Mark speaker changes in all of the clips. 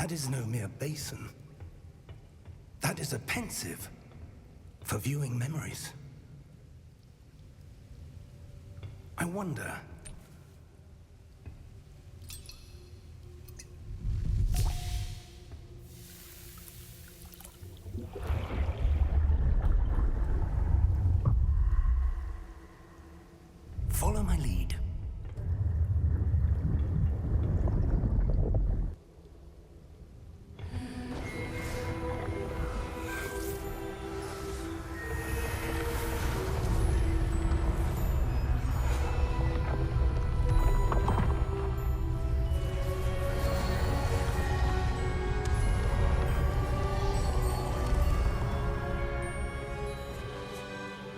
Speaker 1: That is no mere basin. That is a pensive for viewing memories. I wonder... Follow my lead.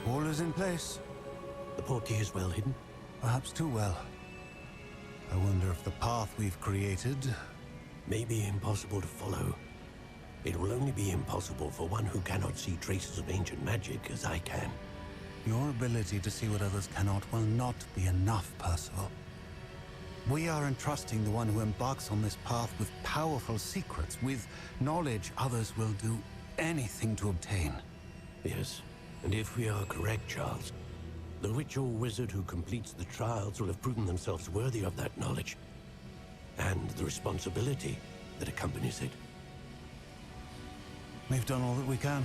Speaker 2: All is in place.
Speaker 3: The portkey is well hidden.
Speaker 2: Perhaps too well. I wonder if the path we've created...
Speaker 3: May be impossible to follow. It will only be impossible for one who cannot see traces of ancient magic as I can.
Speaker 2: Your ability to see what others cannot will not be enough, Percival. We are entrusting the one who embarks on this path with powerful secrets, with knowledge others will do anything to obtain.
Speaker 3: Yes, and if we are correct, Charles, the witch or wizard who completes the trials will have proven themselves worthy of that knowledge, and the responsibility that accompanies it.
Speaker 2: We've done all that we can.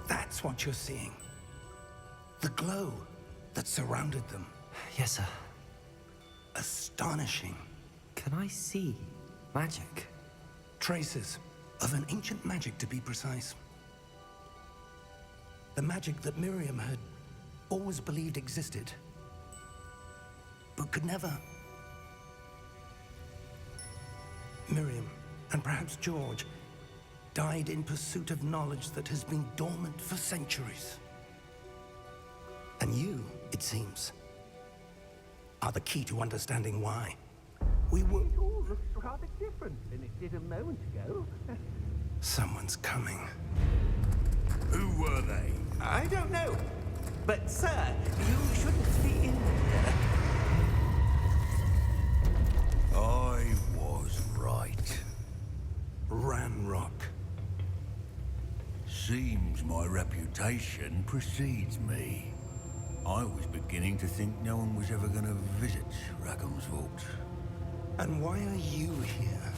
Speaker 1: That's what you're seeing. The glow that surrounded them.
Speaker 4: Yes, sir.
Speaker 1: Astonishing.
Speaker 4: Can I see magic?
Speaker 1: Traces of an ancient magic, to be precise. The magic that Miriam had always believed existed, but could never. Miriam, and perhaps George, died in pursuit of knowledge that has been dormant for centuries. And you, it seems, are the key to understanding why. We were...
Speaker 5: It all looks rather different than it did a moment ago.
Speaker 1: Someone's coming.
Speaker 6: Who were they?
Speaker 5: I don't know. But, sir, you shouldn't be in here.
Speaker 6: I was right.
Speaker 1: Ranrock.
Speaker 6: Seems my reputation precedes me. I was beginning to think no one was ever going to visit Rackham's vault.
Speaker 1: And why are you here?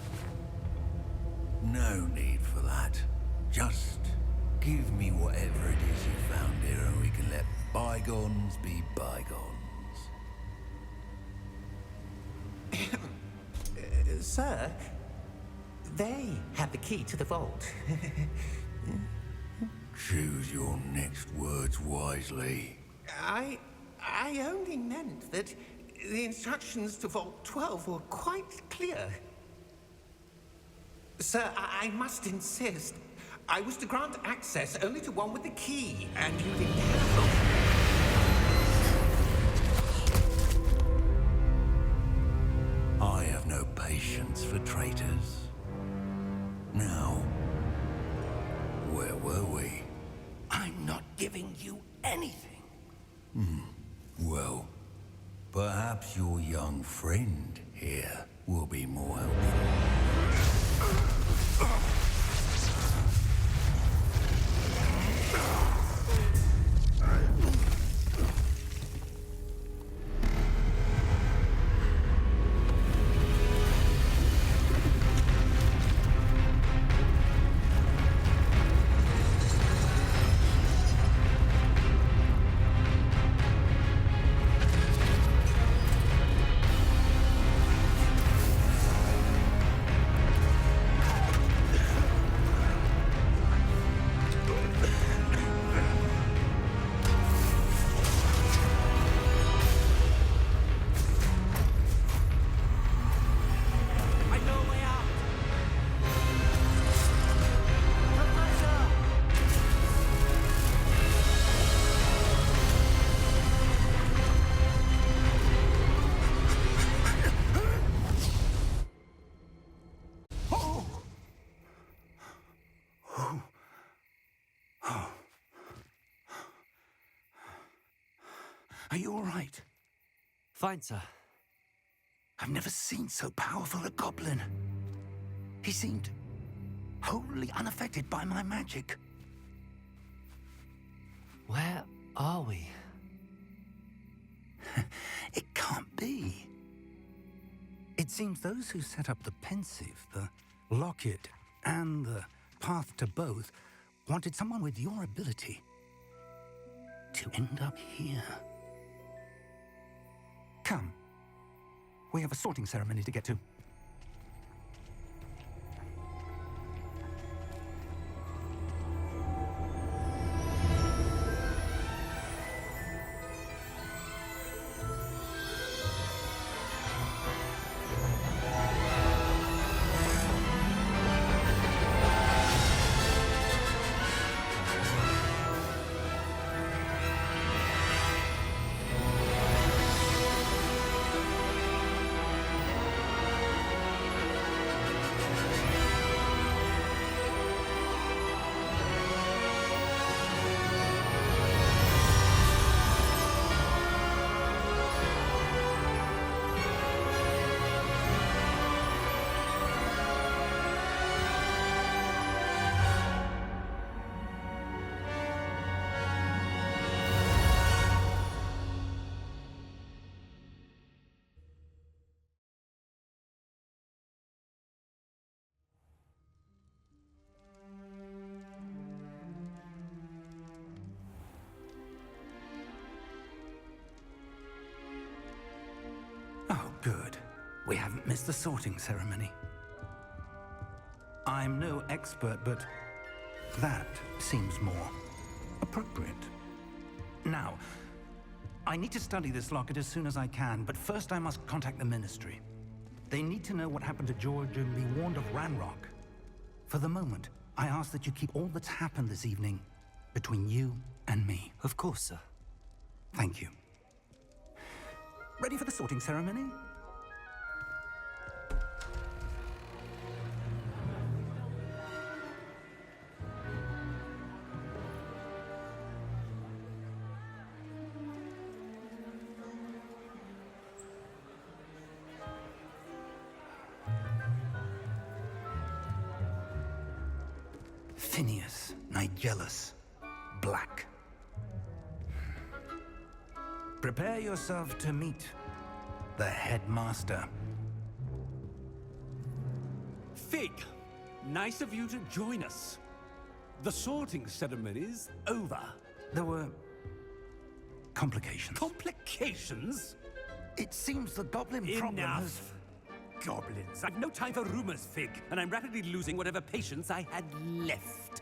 Speaker 6: No need for that. Just give me whatever it is you found here and we can let bygones be bygones.
Speaker 5: Sir, they have the key to the vault.
Speaker 6: Choose your next words wisely.
Speaker 5: I only meant that the instructions to Vault 12 were quite clear. Sir, I must insist. I was to grant access only to one with the key, and you didn't have them.
Speaker 6: I have no patience for traitors. Now, where were we?
Speaker 1: I'm not giving you anything.
Speaker 6: Well, perhaps your young friend here will be more helpful.
Speaker 1: Are you all right?
Speaker 4: Fine, sir.
Speaker 1: I've never seen so powerful a goblin. He seemed wholly unaffected by my magic.
Speaker 4: Where are we?
Speaker 1: It can't be. It seems those who set up the pensive, the locket, and the path to both wanted someone with your ability to end up here. Come. We have a sorting ceremony to get to. Oh, good. We haven't missed the sorting ceremony. I'm no expert, but that seems more appropriate. Now, I need to study this locket as soon as I can, but first I must contact the Ministry. They need to know what happened to George and be warned of Ranrock. For the moment, I ask that you keep all that's happened this evening between you and me.
Speaker 4: Of course, sir.
Speaker 1: Thank you. Ready for the sorting ceremony? Phineas, Nigellus, Black. Prepare yourself to meet the headmaster.
Speaker 7: Fig, nice of you to join us. The sorting ceremony's over.
Speaker 1: There were complications.
Speaker 7: Complications?
Speaker 1: It seems the goblin problem has...
Speaker 7: Enough. Goblins. I've no time for rumors, Fig, and I'm rapidly losing whatever patience I had left.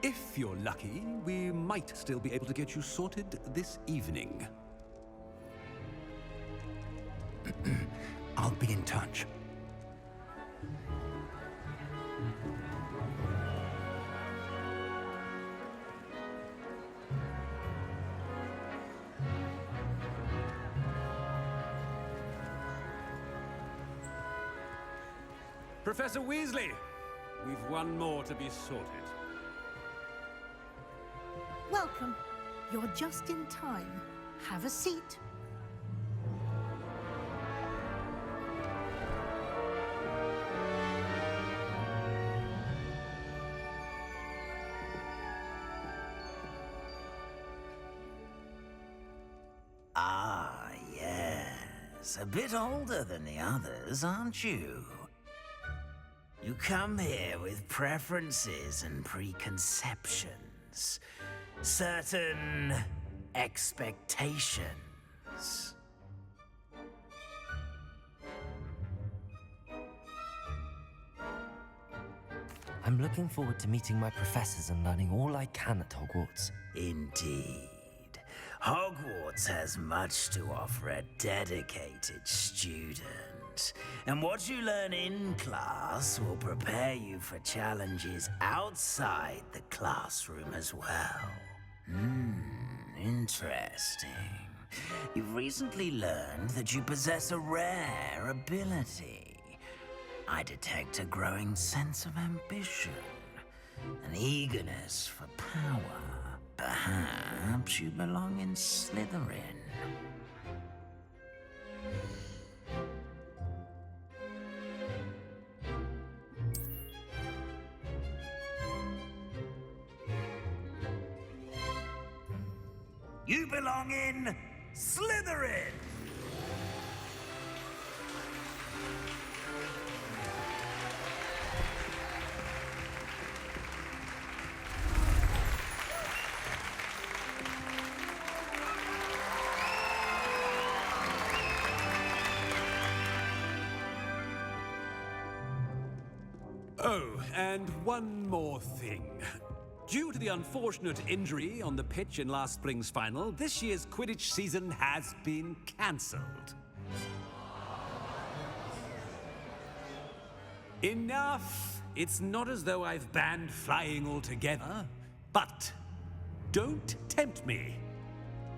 Speaker 7: If you're lucky, we might still be able to get you sorted this evening.
Speaker 1: I'll be in touch.
Speaker 7: Professor Weasley, we've one more to be sorted.
Speaker 8: Welcome. You're just in time. Have a seat.
Speaker 9: Ah, yes. A bit older than the others, aren't you? You come here with preferences and preconceptions. Certain expectations.
Speaker 4: I'm looking forward to meeting my professors and learning all I can at Hogwarts.
Speaker 9: Indeed. Hogwarts has much to offer a dedicated student. And what you learn in class will prepare you for challenges outside the classroom as well. Interesting. You've recently learned that you possess a rare ability. I detect a growing sense of ambition, an eagerness for power. Perhaps you belong in Slytherin. You belong in Slytherin!
Speaker 7: Oh, and one more thing. Due to the unfortunate injury on the pitch in last spring's final, this year's Quidditch season has been cancelled. Enough! It's not as though I've banned flying altogether, but don't tempt me.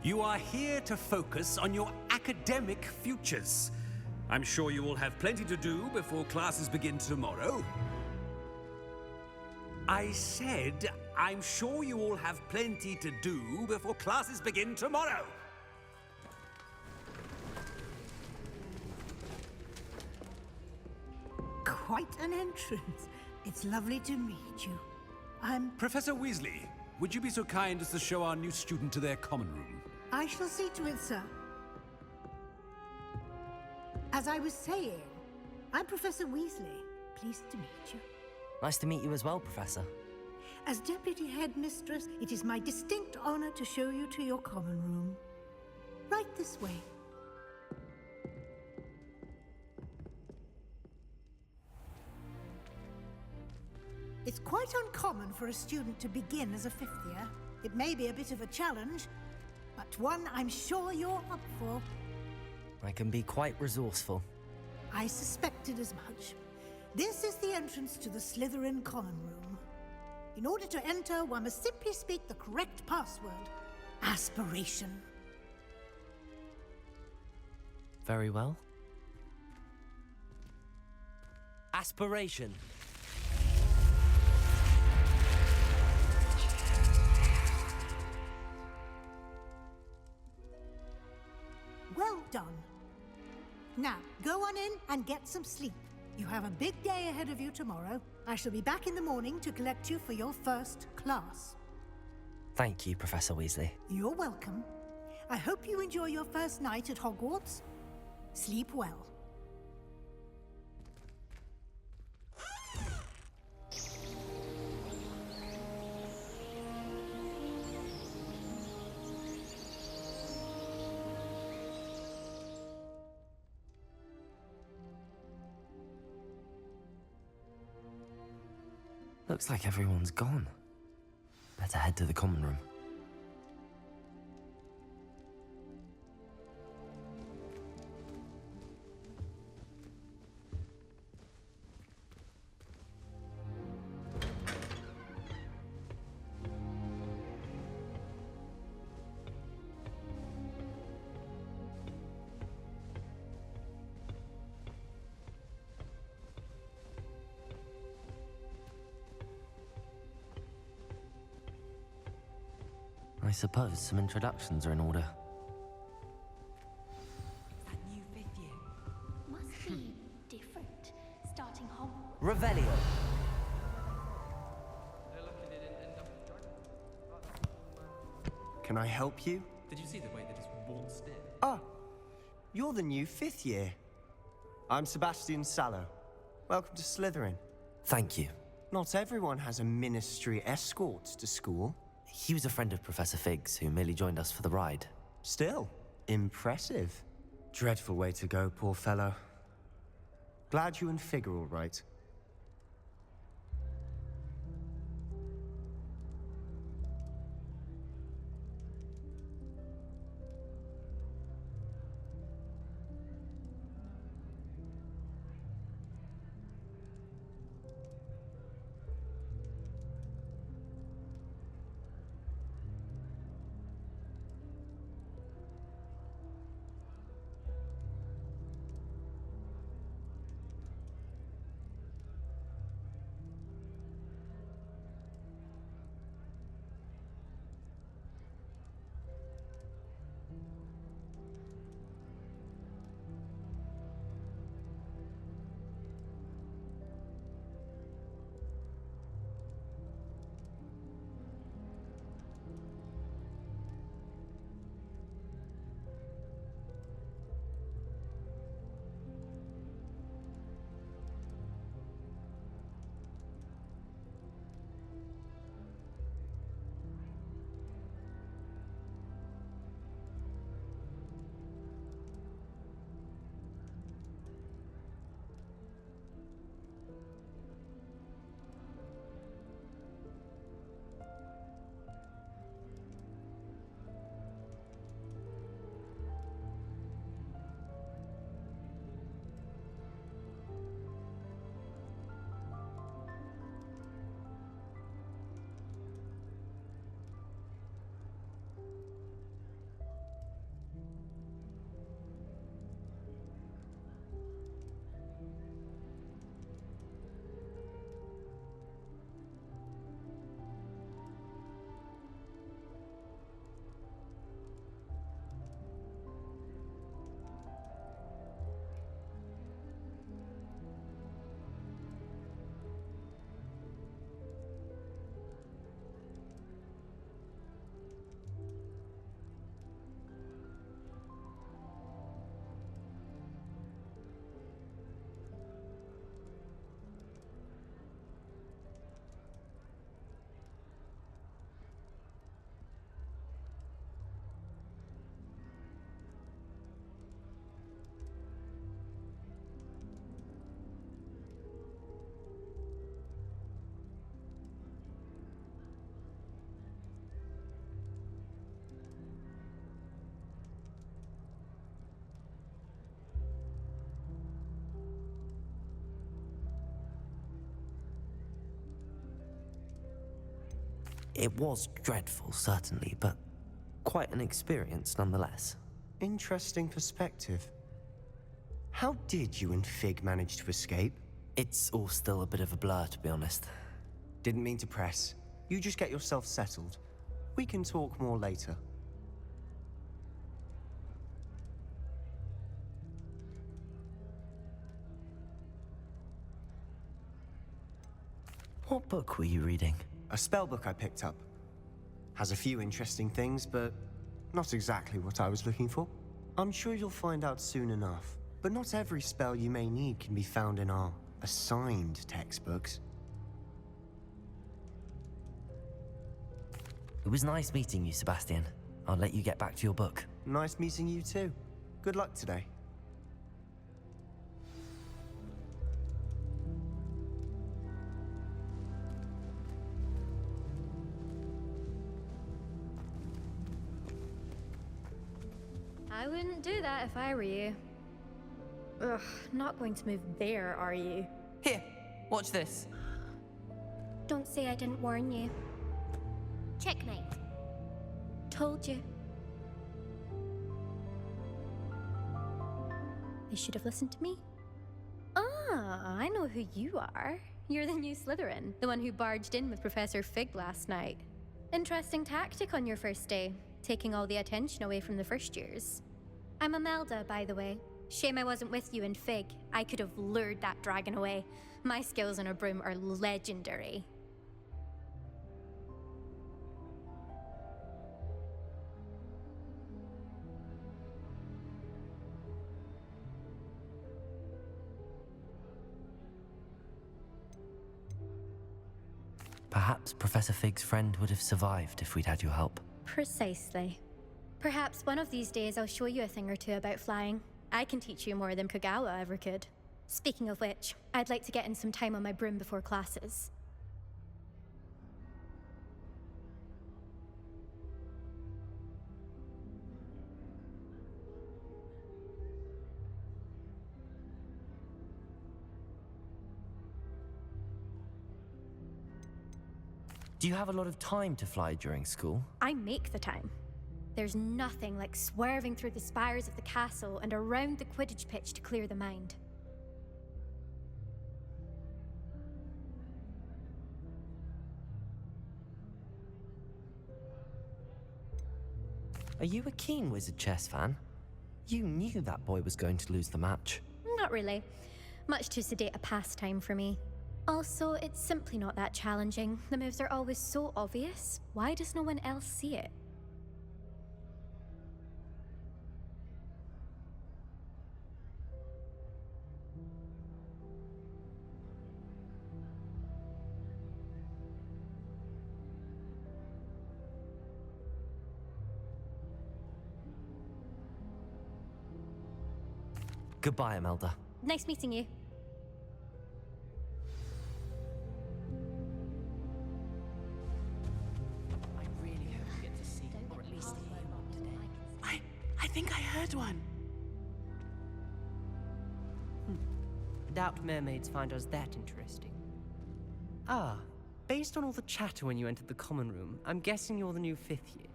Speaker 7: You are here to focus on your academic futures. I'm sure you will have plenty to do before classes begin tomorrow. I said, I'm sure you all have plenty to do before classes begin tomorrow.
Speaker 8: Quite an entrance. It's lovely to meet you. I'm...
Speaker 7: Professor Weasley, would you be so kind as to show our new student to their common room?
Speaker 8: I shall see to it, sir. As I was saying, I'm Professor Weasley. Pleased to meet you.
Speaker 4: Nice to meet you as well, Professor.
Speaker 8: As Deputy Headmistress, it is my distinct honor to show you to your common room. Right this way. It's quite uncommon for a student to begin as a fifth year. It may be a bit of a challenge, but one I'm sure you're up for.
Speaker 4: I can be quite resourceful.
Speaker 8: I suspected as much. This is the entrance to the Slytherin common room. In order to enter, one must simply speak the correct password. Aspiration.
Speaker 4: Very well. Aspiration.
Speaker 8: Well done. Now, go on in and get some sleep. You have a big day ahead of you tomorrow. I shall be back in the morning to collect you for your first class.
Speaker 4: Thank you, Professor Weasley.
Speaker 8: You're welcome. I hope you enjoy your first night at Hogwarts. Sleep well.
Speaker 4: Looks like everyone's gone. Better head to the common room. I suppose some introductions are in order.
Speaker 10: That new fifth year must be different. Starting Hogwarts.
Speaker 4: Revelio.
Speaker 11: Can I help you?
Speaker 12: Did you see the way they just waltzed in?
Speaker 11: Ah, you're the new fifth year. I'm Sebastian Sallow. Welcome to Slytherin.
Speaker 4: Thank you.
Speaker 11: Not everyone has a ministry escort to school.
Speaker 4: He was a friend of Professor Fig's who merely joined us for the ride.
Speaker 11: Still, impressive. Dreadful way to go, poor fellow. Glad you and Fig are all right.
Speaker 4: It was dreadful, certainly, but quite an experience nonetheless.
Speaker 11: Interesting perspective. How did you and Fig manage to escape?
Speaker 4: It's all still a bit of a blur, to be honest.
Speaker 11: Didn't mean to press. You just get yourself settled. We can talk more later.
Speaker 4: What book were you reading?
Speaker 11: A spell book I picked up. Has a few interesting things, but not exactly what I was looking for. I'm sure you'll find out soon enough. But not every spell you may need can be found in our assigned textbooks.
Speaker 4: It was nice meeting you, Sebastian. I'll let you get back to your book.
Speaker 11: Nice meeting you too. Good luck today.
Speaker 13: I wouldn't do that if I were you. Ugh, not going to move there, are you?
Speaker 12: Here, watch this.
Speaker 10: Don't say I didn't warn you. Checkmate. Told you. They should have listened to me.
Speaker 13: Ah, I know who you are. You're the new Slytherin, the one who barged in with Professor Fig last night. Interesting tactic on your first day, taking all the attention away from the first years.
Speaker 10: I'm Imelda, by the way. Shame I wasn't with you in Fig. I could have lured that dragon away. My skills on a broom are legendary.
Speaker 4: Perhaps Professor Fig's friend would have survived if we'd had your help.
Speaker 10: Precisely. Perhaps one of these days I'll show you a thing or two about flying. I can teach you more than Kogawa ever could. Speaking of which, I'd like to get in some time on my broom before classes.
Speaker 4: Do you have a lot of time to fly during school?
Speaker 10: I make the time. There's nothing like swerving through the spires of the castle and around the Quidditch pitch to clear the mind.
Speaker 4: Are you a keen Wizard chess fan? You knew that boy was going to lose the match.
Speaker 10: Not really. Much too sedate a pastime for me. Also, it's simply not that challenging. The moves are always so obvious. Why does no one else see it?
Speaker 4: Goodbye, Imelda.
Speaker 10: Nice meeting you.
Speaker 12: I really hope we get to see, or at least hear one today.
Speaker 14: I think I heard one.
Speaker 15: Doubt mermaids find us that interesting. Ah, based on all the chatter when you entered the common room, I'm guessing you're the new 5th year.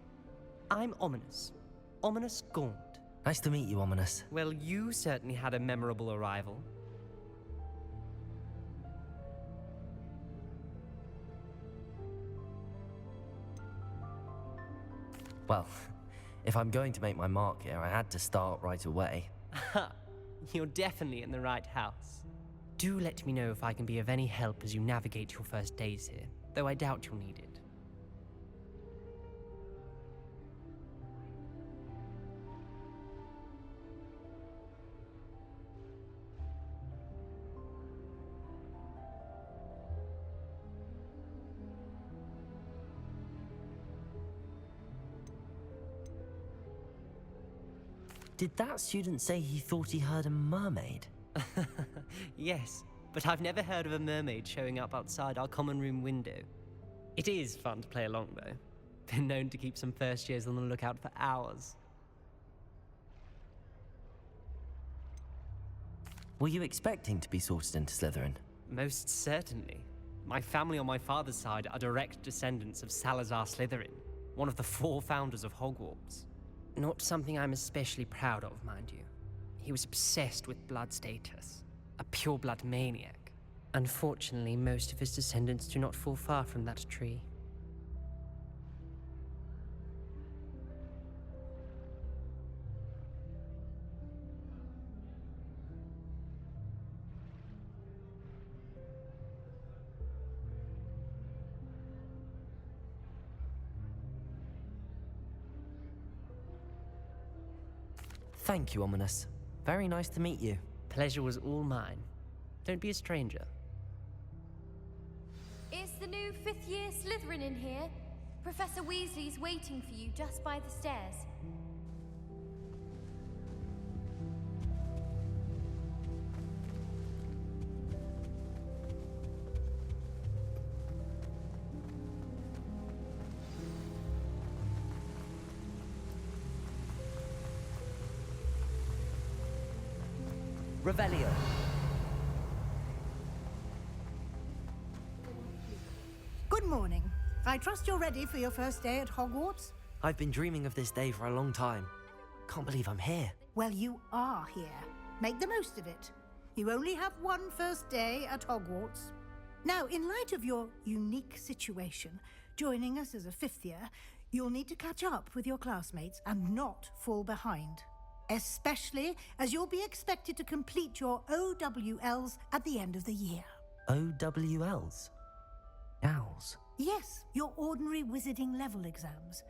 Speaker 15: I'm Ominous. Ominous Gaunt.
Speaker 4: Nice to meet you, Ominous.
Speaker 15: Well, you certainly had a memorable arrival.
Speaker 4: Well, if I'm going to make my mark here, I had to start right away.
Speaker 15: Ha! You're definitely in the right house. Do let me know if I can be of any help as you navigate your first days here, though I doubt you'll need it.
Speaker 4: Did that student say he thought he heard a mermaid?
Speaker 15: Yes, but I've never heard of a mermaid showing up outside our common room window. It is fun to play along, though. Been known to keep some first years on the lookout for hours.
Speaker 4: Were you expecting to be sorted into Slytherin?
Speaker 15: Most certainly. My family on my father's side are direct descendants of Salazar Slytherin, one of the 4 founders of Hogwarts. Not something I'm especially proud of, mind you. He was obsessed with blood status, a pure-blood maniac. Unfortunately, most of his descendants do not fall far from that tree.
Speaker 4: Thank you, Ominous. Very nice to meet you.
Speaker 15: Pleasure was all mine. Don't be a stranger.
Speaker 13: Is the new 5th year Slytherin in here? Professor Weasley's waiting for you just by the stairs.
Speaker 4: Revelio.
Speaker 8: Good morning. I trust you're ready for your first day at Hogwarts?
Speaker 4: I've been dreaming of this day for a long time. Can't believe I'm here.
Speaker 8: Well, you are here. Make the most of it. You only have one first day at Hogwarts. Now, in light of your unique situation, joining us as a 5th year, you'll need to catch up with your classmates and not fall behind. Especially as you'll be expected to complete your OWLs at the end of the year.
Speaker 4: OWLs? Owls?
Speaker 8: Yes, your ordinary wizarding level exams.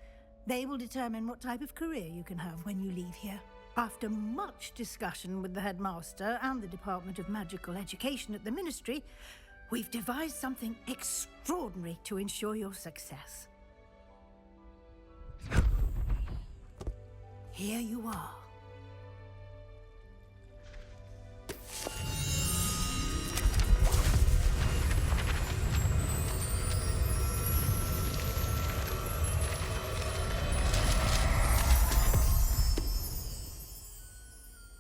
Speaker 8: They will determine what type of career you can have when you leave here. After much discussion with the headmaster and the Department of Magical Education at the Ministry, we've devised something extraordinary to ensure your success. Here you are.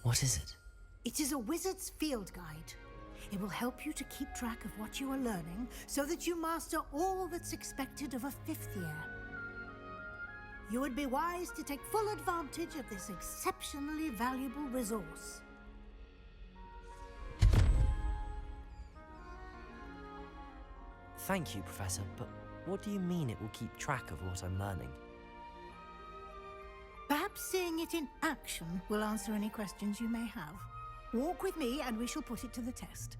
Speaker 4: What is it?
Speaker 8: It is a wizard's field guide. It will help you to keep track of what you are learning so that you master all that's expected of a 5th year. You would be wise to take full advantage of this exceptionally valuable resource.
Speaker 4: Thank you, Professor, but what do you mean it will keep track of what I'm learning?
Speaker 8: Perhaps seeing it in action will answer any questions you may have. Walk with me and we shall put it to the test.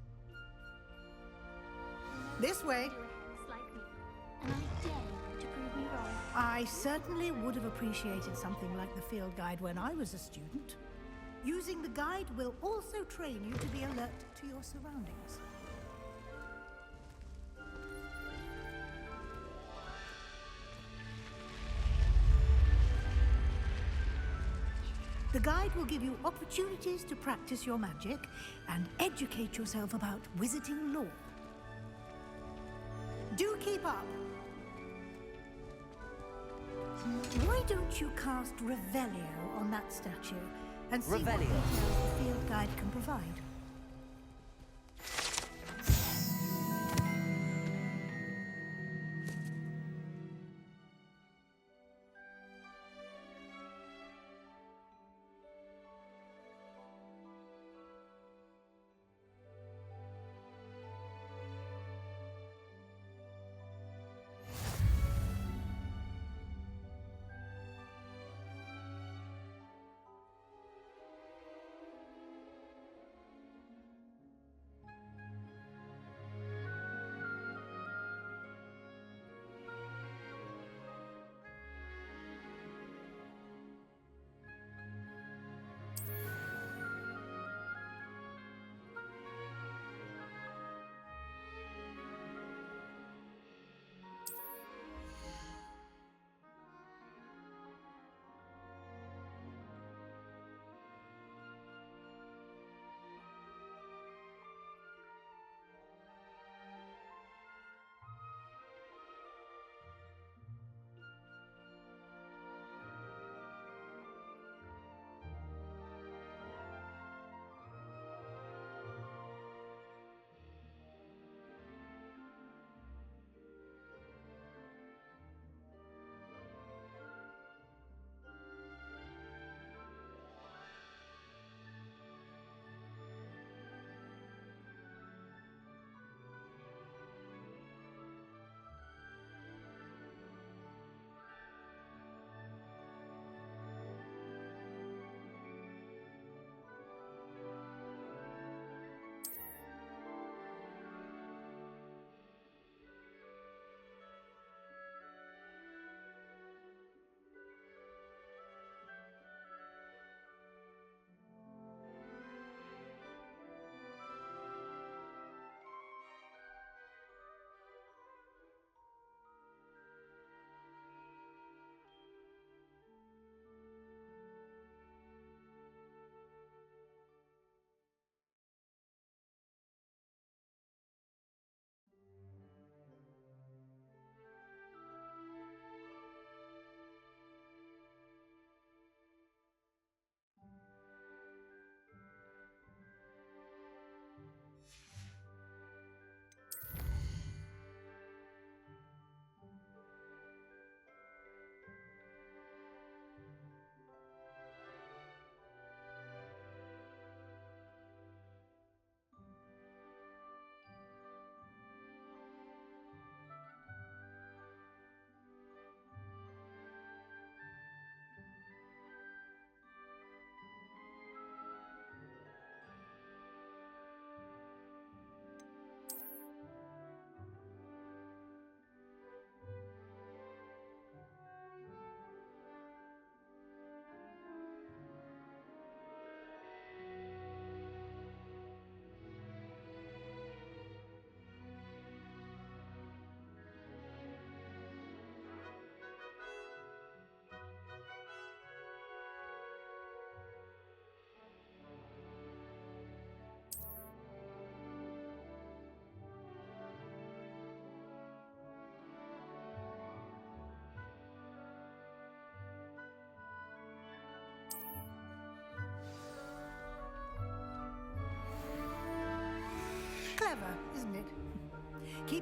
Speaker 8: This way.
Speaker 13: And I dare you to prove me wrong.
Speaker 8: I certainly would have appreciated something like the field guide when I was a student. Using the guide will also train you to be alert to your surroundings. The guide will give you opportunities to practice your magic and educate yourself about wizarding lore. Do keep up! Why don't you cast Revelio on that statue and see what details the field guide can provide?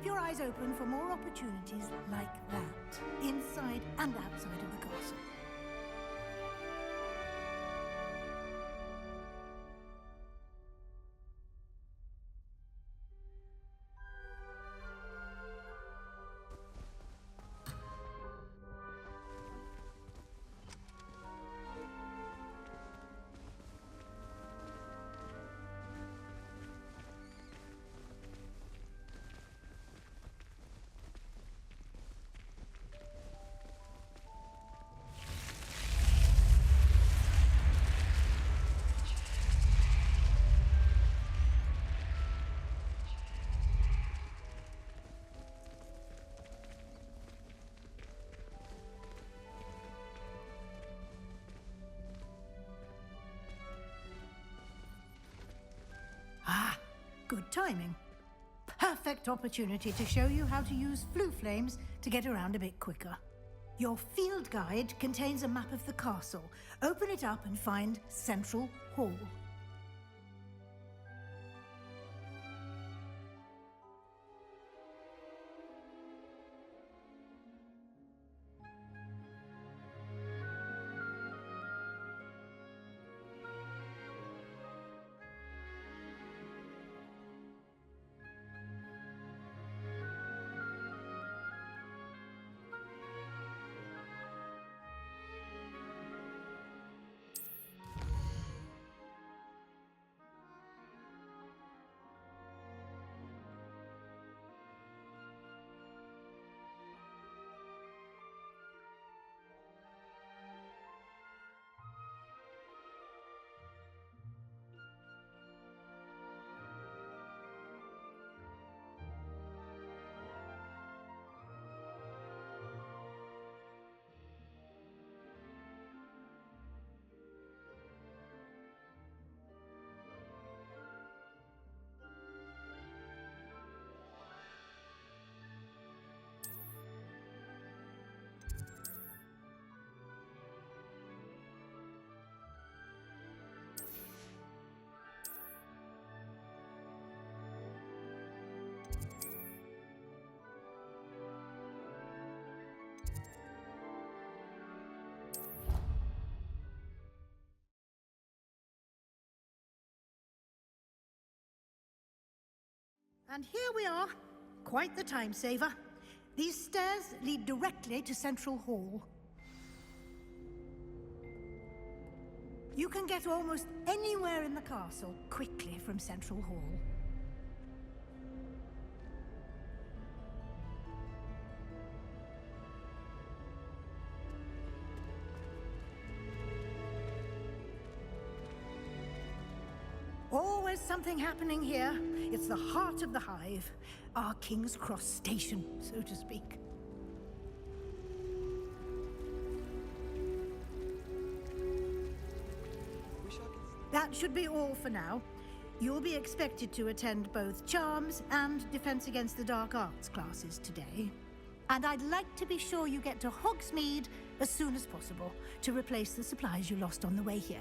Speaker 8: Keep your eyes open for more opportunities like that, inside and outside of the castle. Good timing. Perfect opportunity to show you how to use flue flames to get around a bit quicker. Your field guide contains a map of the castle. Open it up and find Central Hall. And here we are. Quite the time saver. These stairs lead directly to Central Hall. You can get almost anywhere in the castle quickly from Central Hall. Always something happening here. It's the heart of the hive. Our King's Cross station, so to speak. That should be all for now. You'll be expected to attend both Charms and Defense Against the Dark Arts classes today. And I'd like to be sure you get to Hogsmeade as soon as possible to replace the supplies you lost on the way here.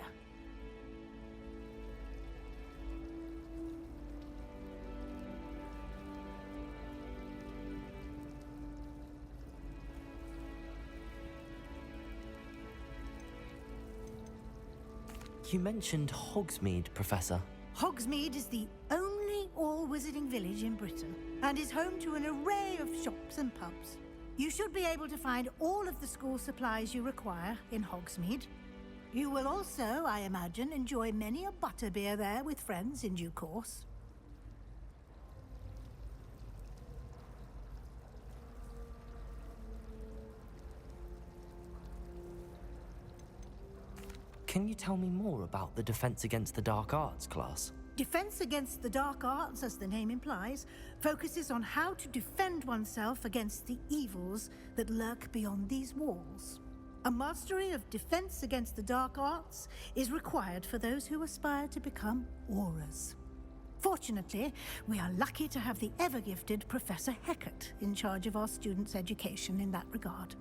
Speaker 4: You mentioned Hogsmeade, Professor.
Speaker 8: Hogsmeade is the only all-wizarding village in Britain and is home to an array of shops and pubs. You should be able to find all of the school supplies you require in Hogsmeade. You will also, I imagine, enjoy many a butterbeer there with friends in due course.
Speaker 4: Can you tell me more about the Defense Against the Dark Arts class?
Speaker 8: Defense Against the Dark Arts, as the name implies, focuses on how to defend oneself against the evils that lurk beyond these walls. A mastery of Defense Against the Dark Arts is required for those who aspire to become Aurors. Fortunately, we are lucky to have the ever-gifted Professor Hecat in charge of our students' education in that regard.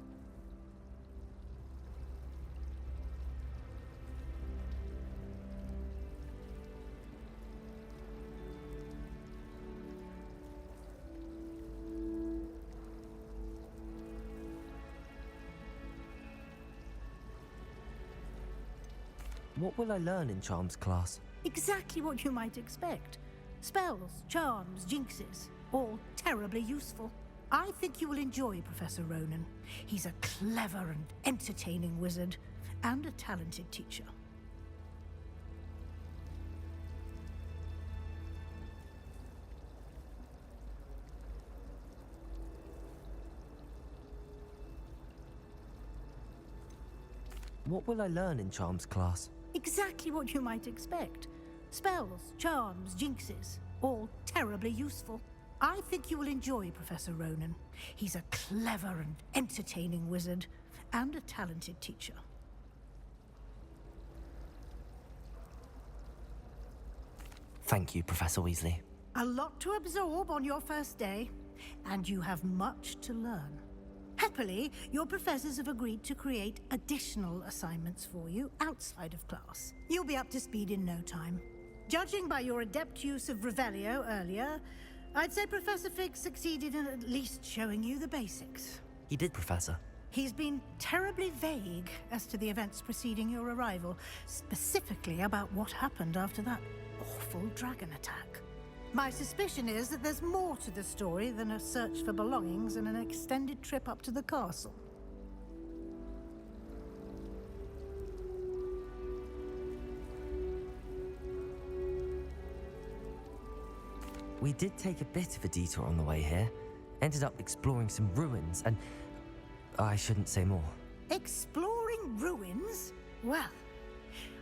Speaker 4: What will I learn in Charms class?
Speaker 8: Exactly what you might expect. Spells, charms, jinxes, all terribly useful. I think you will enjoy Professor Ronan. He's a clever and entertaining wizard, and a talented teacher.
Speaker 4: What will I learn in Charms class?
Speaker 8: Exactly what you might expect. Spells, charms, jinxes, all terribly useful. I think you will enjoy Professor Ronan. He's a clever and entertaining wizard, and a talented teacher.
Speaker 4: Thank you, Professor Weasley.
Speaker 8: A lot to absorb on your first day, and you have much to learn. Happily, your professors have agreed to create additional assignments for you outside of class. You'll be up to speed in no time. Judging by your adept use of Revelio earlier, I'd say Professor Fig succeeded in at least showing you the basics.
Speaker 4: He did, Professor.
Speaker 8: He's been terribly vague as to the events preceding your arrival, specifically about what happened after that awful dragon attack. My suspicion is that there's more to the story than a search for belongings and an extended trip up to the castle.
Speaker 4: We did take a bit of a detour on the way here. Ended up exploring some ruins and... I shouldn't say more.
Speaker 8: Exploring ruins? Well,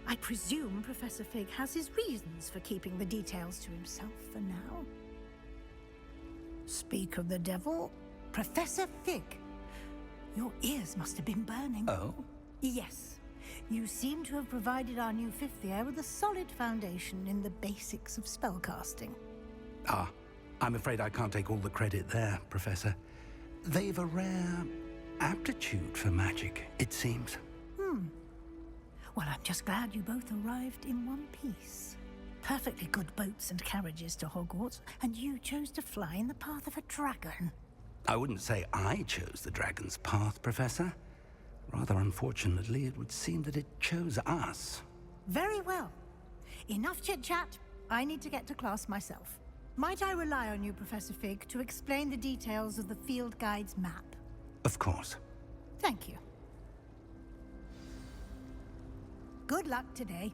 Speaker 8: I presume Professor Fig has his reasons for keeping the details to himself for now. Speak of the devil, Professor Fig. Your ears must have been burning.
Speaker 1: Oh?
Speaker 8: Yes. You seem to have provided our new fifth year with a solid foundation in the basics of spellcasting.
Speaker 1: Ah, I'm afraid I can't take all the credit there, Professor. They've a rare aptitude for magic, it seems.
Speaker 8: Well, I'm just glad you both arrived in one piece. Perfectly good boats and carriages to Hogwarts, and you chose to fly in the path of a dragon.
Speaker 1: I wouldn't say I chose the dragon's path, Professor. Rather unfortunately, it would seem that it chose us.
Speaker 8: Very well. Enough chit-chat. I need to get to class myself. Might I rely on you, Professor Fig, to explain the details of the field guide's map?
Speaker 1: Of course.
Speaker 8: Thank you. Good luck today.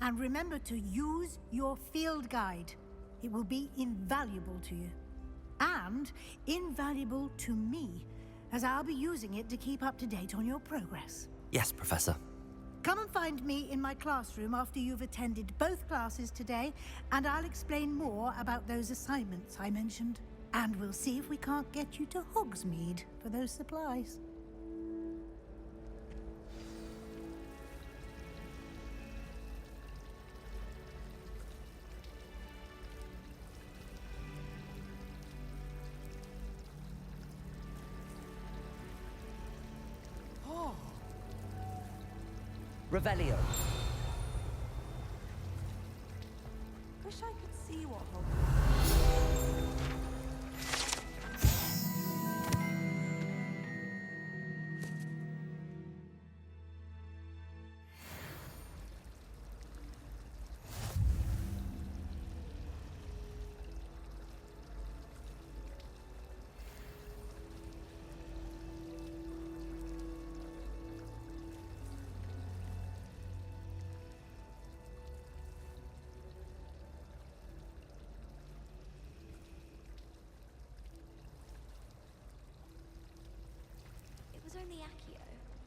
Speaker 8: And remember to use your field guide. It will be invaluable to you. And invaluable to me, as I'll be using it to keep up to date on your progress.
Speaker 4: Yes, Professor.
Speaker 8: Come and find me in my classroom after you've attended both classes today, and I'll explain more about those assignments I mentioned. And we'll see if we can't get you to Hogsmeade for those supplies.
Speaker 4: Revelio.
Speaker 12: Wish I could see what
Speaker 13: It was only Accio.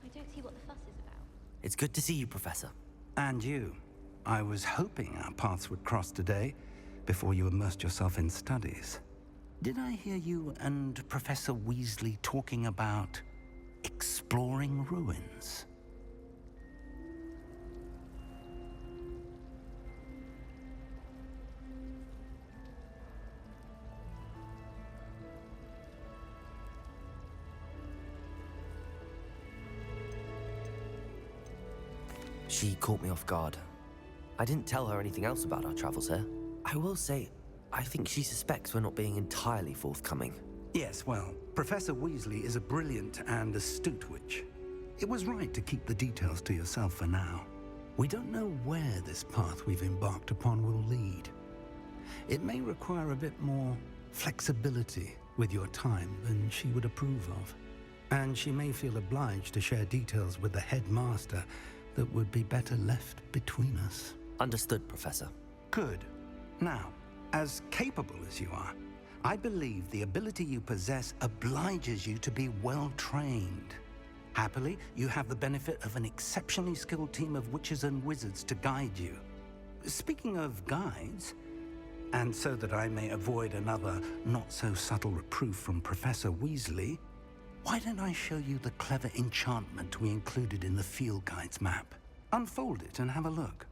Speaker 13: I don't see what the fuss is about.
Speaker 4: It's good to see you, Professor.
Speaker 1: And you. I was hoping our paths would cross today, before you immersed yourself in studies. Did I hear you and Professor Weasley talking about exploring ruins?
Speaker 4: She caught me off guard. I didn't tell her anything else about our travels here. I will say, I think she suspects we're not being entirely forthcoming.
Speaker 1: Yes, well, Professor Weasley is a brilliant and astute witch. It was right to keep the details to yourself for now.
Speaker 2: We don't know where this path we've embarked upon will lead. It may require a bit more flexibility with your time than she would approve of. And she may feel obliged to share details with the headmaster that would be better left between us.
Speaker 4: Understood, Professor.
Speaker 2: Good. Now, as capable as you are, I believe the ability you possess obliges you to be well trained. Happily, you have the benefit of an exceptionally skilled team of witches and wizards to guide you. Speaking of guides, and so that I may avoid another not-so-subtle reproof from Professor Weasley, why don't I show you the clever enchantment we included in the field guide's map? Unfold it and have a look.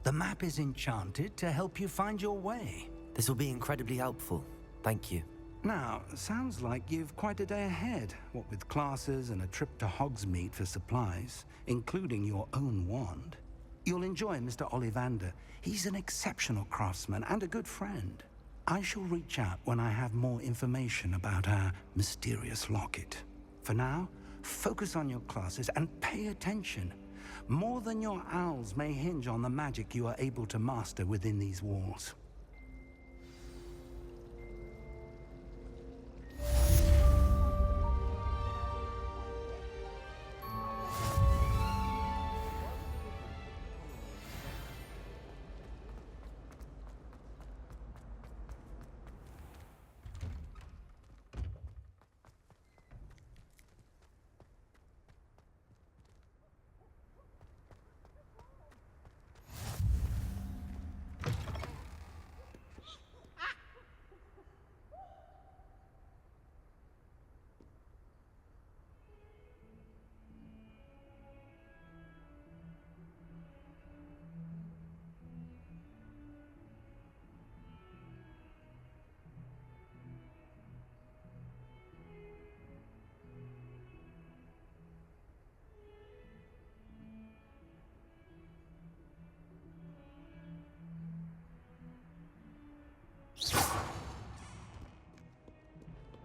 Speaker 2: The map is enchanted to help you find your way.
Speaker 4: This will be incredibly helpful. Thank you.
Speaker 2: Now, sounds like you've quite a day ahead, what with classes and a trip to Hogsmeade for supplies, including your own wand. You'll enjoy Mr. Ollivander. He's an exceptional craftsman and a good friend. I shall reach out when I have more information about our mysterious locket. For now, focus on your classes and pay attention. More than your owls may hinge on the magic you are able to master within these walls.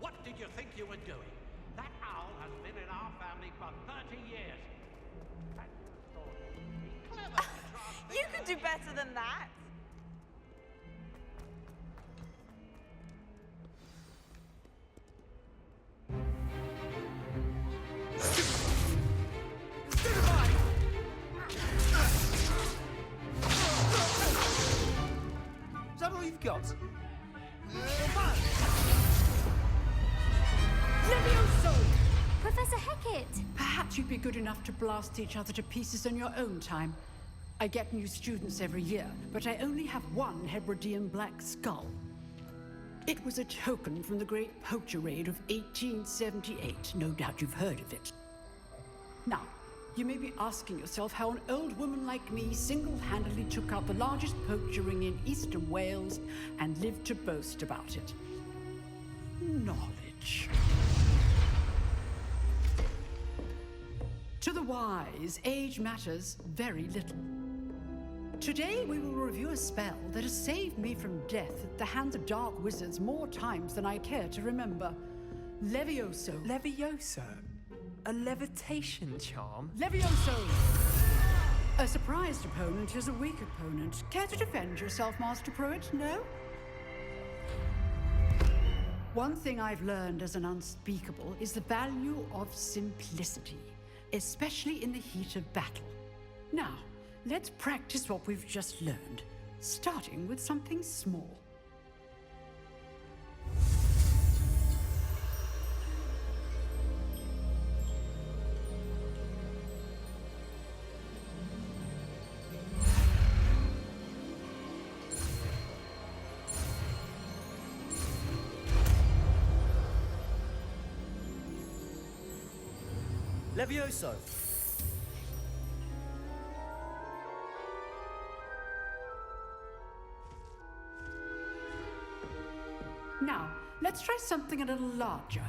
Speaker 3: What did you think you were doing? That owl has been in our family for 30 years. Clever.
Speaker 14: You could do better than that.
Speaker 15: Is that all you've got?
Speaker 10: Professor Hecat!
Speaker 16: Perhaps you'd be good enough to blast each other to pieces in your own time. I get new students every year, but I only have one Hebridean black skull. It was a token from the Great Poacher Raid of 1878. No doubt you've heard of it. Now, you may be asking yourself how an old woman like me single-handedly took out the largest poacher ring in eastern Wales and lived to boast about it. Knowledge. To the wise, age matters very little. Today we will review a spell that has saved me from death at the hands of dark wizards more times than I care to remember. Levioso.
Speaker 17: Levioso? A levitation charm?
Speaker 16: Levioso! A surprised opponent is a weak opponent. Care to defend yourself, Master Pruitt? No? One thing I've learned as an unspeakable is the value of simplicity, especially in the heat of battle. Now, let's practice what we've just learned, starting with something small.
Speaker 4: Levioso!
Speaker 16: Now, let's try something a little larger.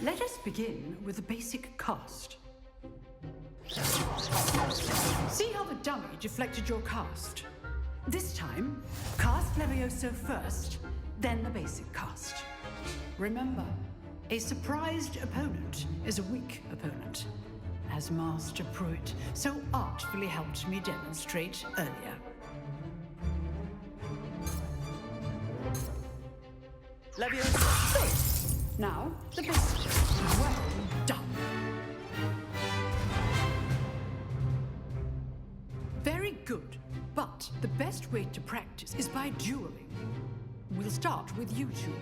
Speaker 16: Let us begin with the basic cast. See how the dummy deflected your cast? This time, cast Levioso first, then the basic cast. Remember, a surprised opponent is a weak opponent, as Master Pruitt so artfully helped me demonstrate earlier.
Speaker 4: Levioso!
Speaker 16: Good. Now, the basic. Well done. Very good. But the best way to practice is by dueling. We'll start with you two.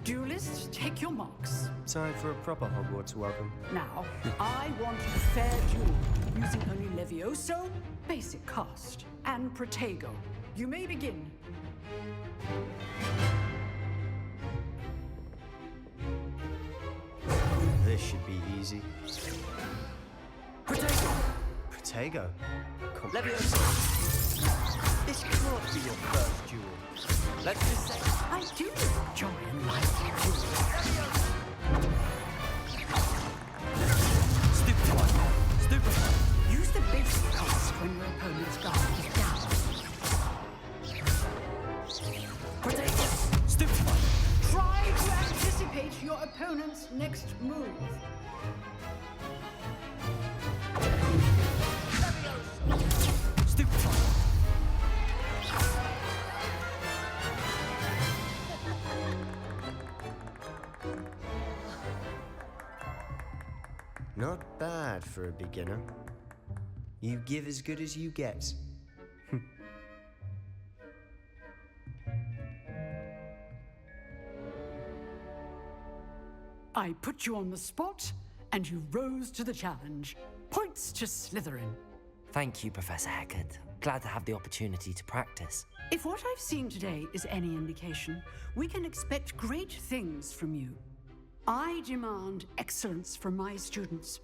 Speaker 16: Duelists, take your marks.
Speaker 11: Time for a proper Hogwarts welcome.
Speaker 16: Now, I want a fair duel, using only Levioso, basic cast, and Protego. You may begin.
Speaker 11: This should be easy.
Speaker 4: Protego!
Speaker 11: Protego?
Speaker 4: Levioso! This can't be your first duel. Let's just say
Speaker 16: I do enjoy and like duels.
Speaker 4: Stupid one! Stupid one!
Speaker 16: Use the basic cast when your opponent's guard is down.
Speaker 4: Protego! Stupid one!
Speaker 16: Try to anticipate your opponent's next move.
Speaker 4: Stupid one!
Speaker 11: Not bad for a beginner. You give as good as you get.
Speaker 16: I put you on the spot, and you rose to the challenge. Points to Slytherin.
Speaker 4: Thank you, Professor Hecat. Glad to have the opportunity to practice.
Speaker 16: If what I've seen today is any indication, we can expect great things from you. I demand excellence from my students.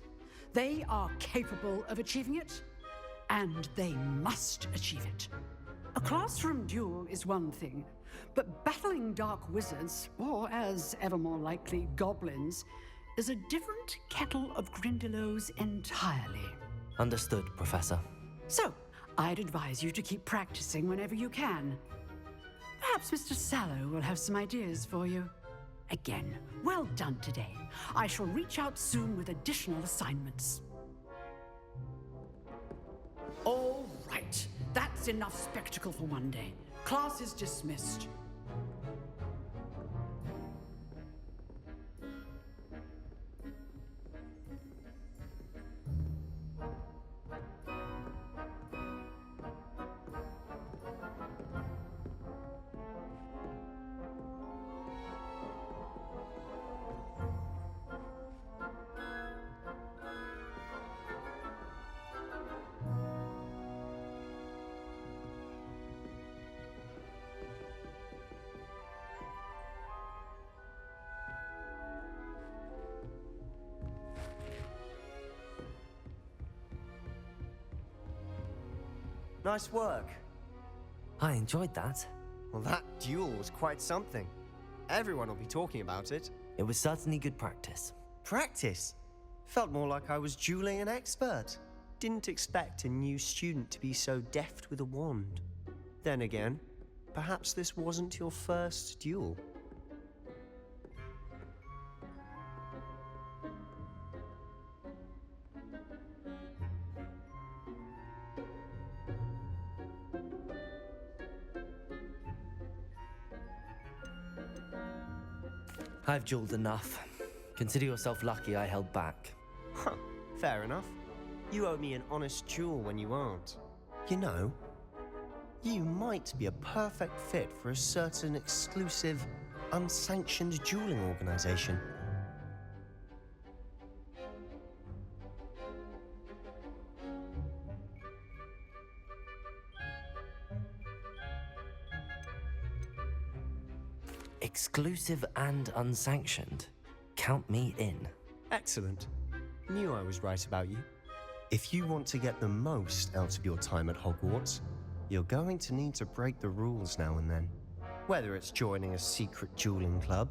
Speaker 16: They are capable of achieving it, and they must achieve it. A classroom duel is one thing, but battling dark wizards, or as ever more likely, goblins, is a different kettle of Grindylows entirely.
Speaker 4: Understood, Professor.
Speaker 16: So, I'd advise you to keep practicing whenever you can. Perhaps Mr. Sallow will have some ideas for you. Again, well done today. I shall reach out soon with additional assignments. All right, that's enough spectacle for one day. Class is dismissed.
Speaker 11: Nice work.
Speaker 4: I enjoyed that.
Speaker 11: Well, that duel was quite something. Everyone will be talking about it.
Speaker 4: It was certainly good practice.
Speaker 11: Practice? Felt more like I was dueling an expert. Didn't expect a new student to be so deft with a wand. Then again, perhaps this wasn't your first duel.
Speaker 4: I've dueled enough. Consider yourself lucky I held back.
Speaker 11: Huh, fair enough. You owe me an honest duel when you aren't. You know, you might be a perfect fit for a certain exclusive, unsanctioned dueling organization.
Speaker 4: Exclusive and unsanctioned. Count me in.
Speaker 11: Excellent. Knew I was right about you. If you want to get the most out of your time at Hogwarts, you're going to need to break the rules now and then. Whether it's joining a secret dueling club,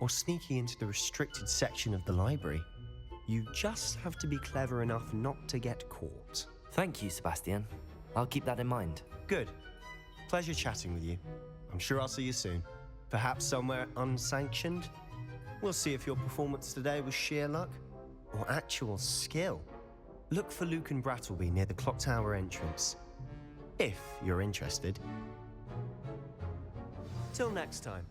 Speaker 11: or sneaking into the restricted section of the library, you just have to be clever enough not to get caught.
Speaker 4: Thank you, Sebastian. I'll keep that in mind.
Speaker 11: Good. Pleasure chatting with you. I'm sure I'll see you soon. Perhaps somewhere unsanctioned? We'll see if your performance today was sheer luck or actual skill. Look for Luke and Brattleby near the clock tower entrance, if you're interested. Till next time.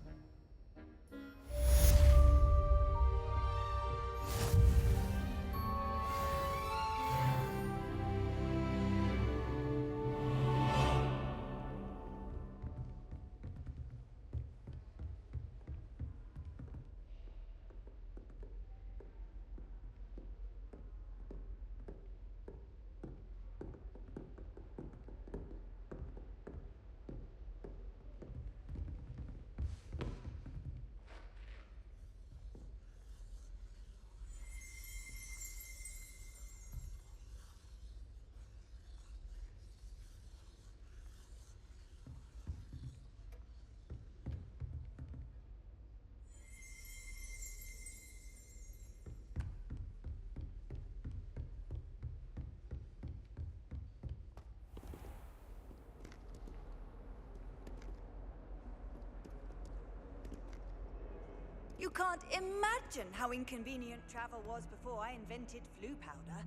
Speaker 18: You can't imagine how inconvenient travel was before I invented flu powder.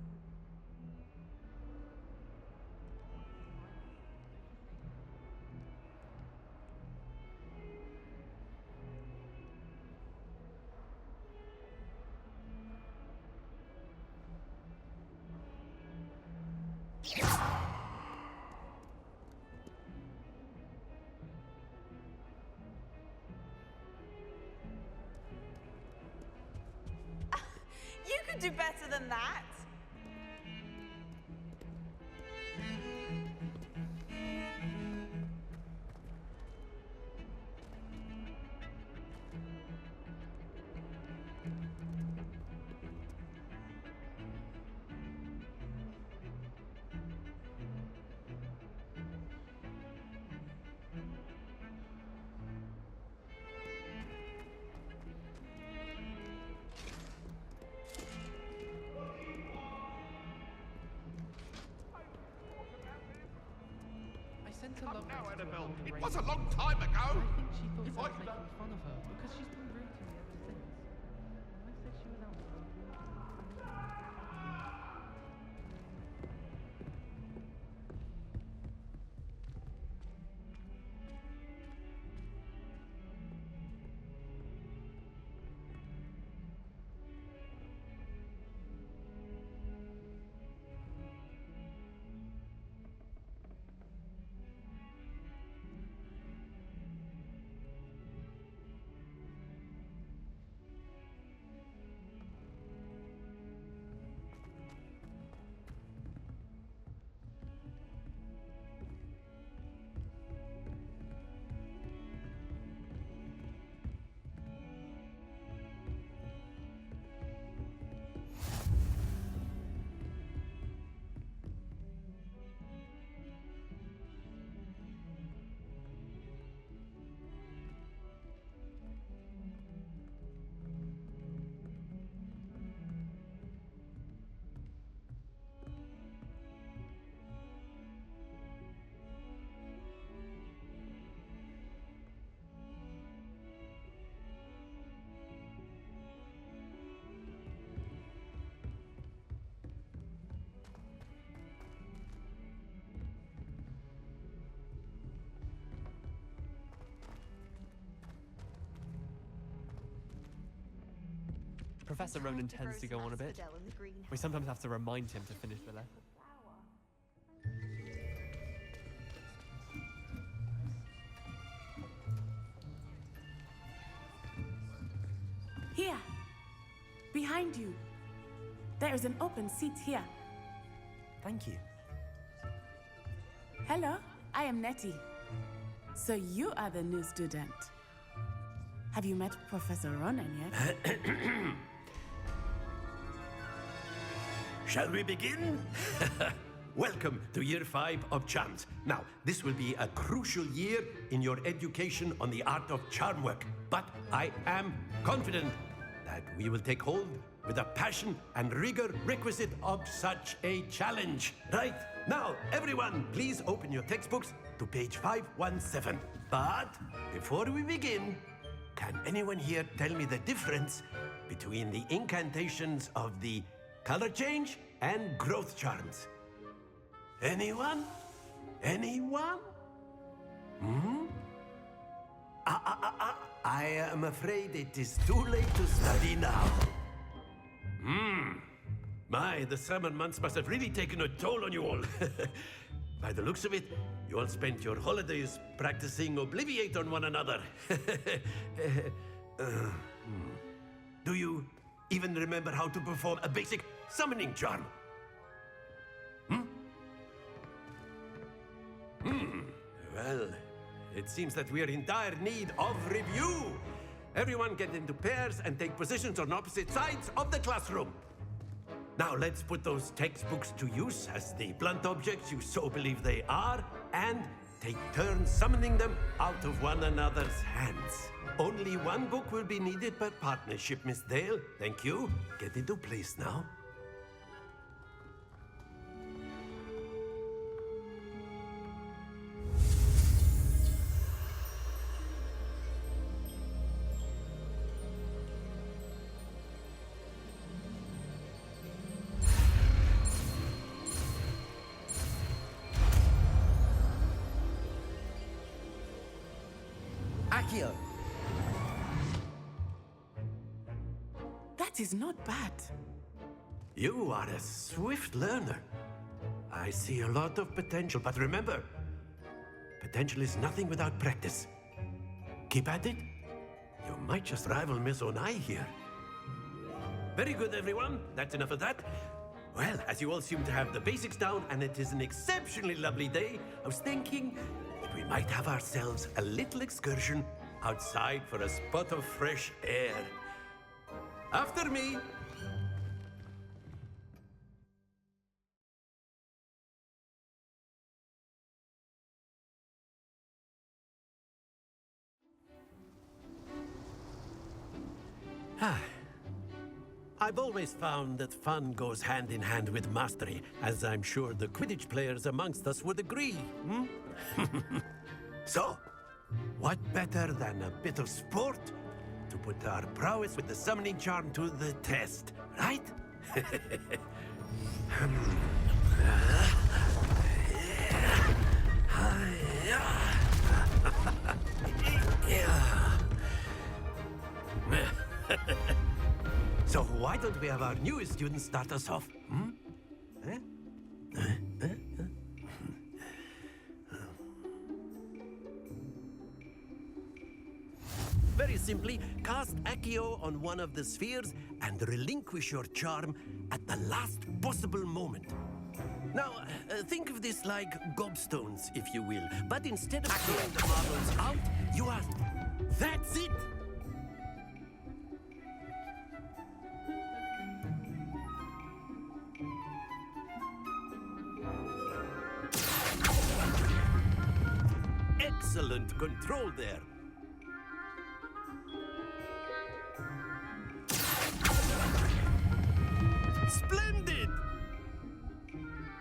Speaker 14: You could do better than that.
Speaker 19: It was a long time ago.
Speaker 12: I think she thought I was making fun of her because she's been rude to me ever since. And I said she was out. Professor Ronan tends to go on a bit. We sometimes have to remind him to finish the lesson.
Speaker 20: Here, behind you. There is an open seat here.
Speaker 4: Thank you.
Speaker 20: Hello, I am Nettie. So you are the new student. Have you met Professor Ronan yet?
Speaker 3: Shall we begin? Welcome to Year 5 of Charms. Now, this will be a crucial year in your education on the art of charm work. But I am confident that we will take hold with the passion and rigor requisite of such a challenge. Right, now, everyone, please open your textbooks to page 517. But before we begin, can anyone here tell me the difference between the incantations of the color change and growth charms? Anyone? Anyone? I am afraid it is too late to study now. My, the summer months must have really taken a toll on you all. By the looks of it, you all spent your holidays practicing Obliviate on one another. Do you even remember how to perform a basic summoning charm? Well, it seems that we are in dire need of review. Everyone get into pairs and take positions on opposite sides of the classroom. Now let's put those textbooks to use as the blunt objects you so believe they are, and take turns summoning them out of one another's hands. Only one book will be needed per partnership, Miss Dale. Thank you. Get into place now.
Speaker 20: Akio. That is not bad.
Speaker 3: You are a swift learner. I see a lot of potential, but remember, potential is nothing without practice. Keep at it. You might just rival Miss Onai here. Very good, everyone. That's enough of that. Well, as you all seem to have the basics down, and it is an exceptionally lovely day, I was thinking that we might have ourselves a little excursion outside for a spot of fresh air. After me. I've always found that fun goes hand in hand with mastery, as I'm sure the Quidditch players amongst us would agree. So, what better than a bit of sport to put our prowess with the summoning charm to the test, right? So why don't we have our newest student start us off? Very simply, cast Accio on one of the spheres and relinquish your charm at the last possible moment. Now, think of this like gobstones, if you will. But instead of throwing the marbles out, you are... That's it! Excellent control there.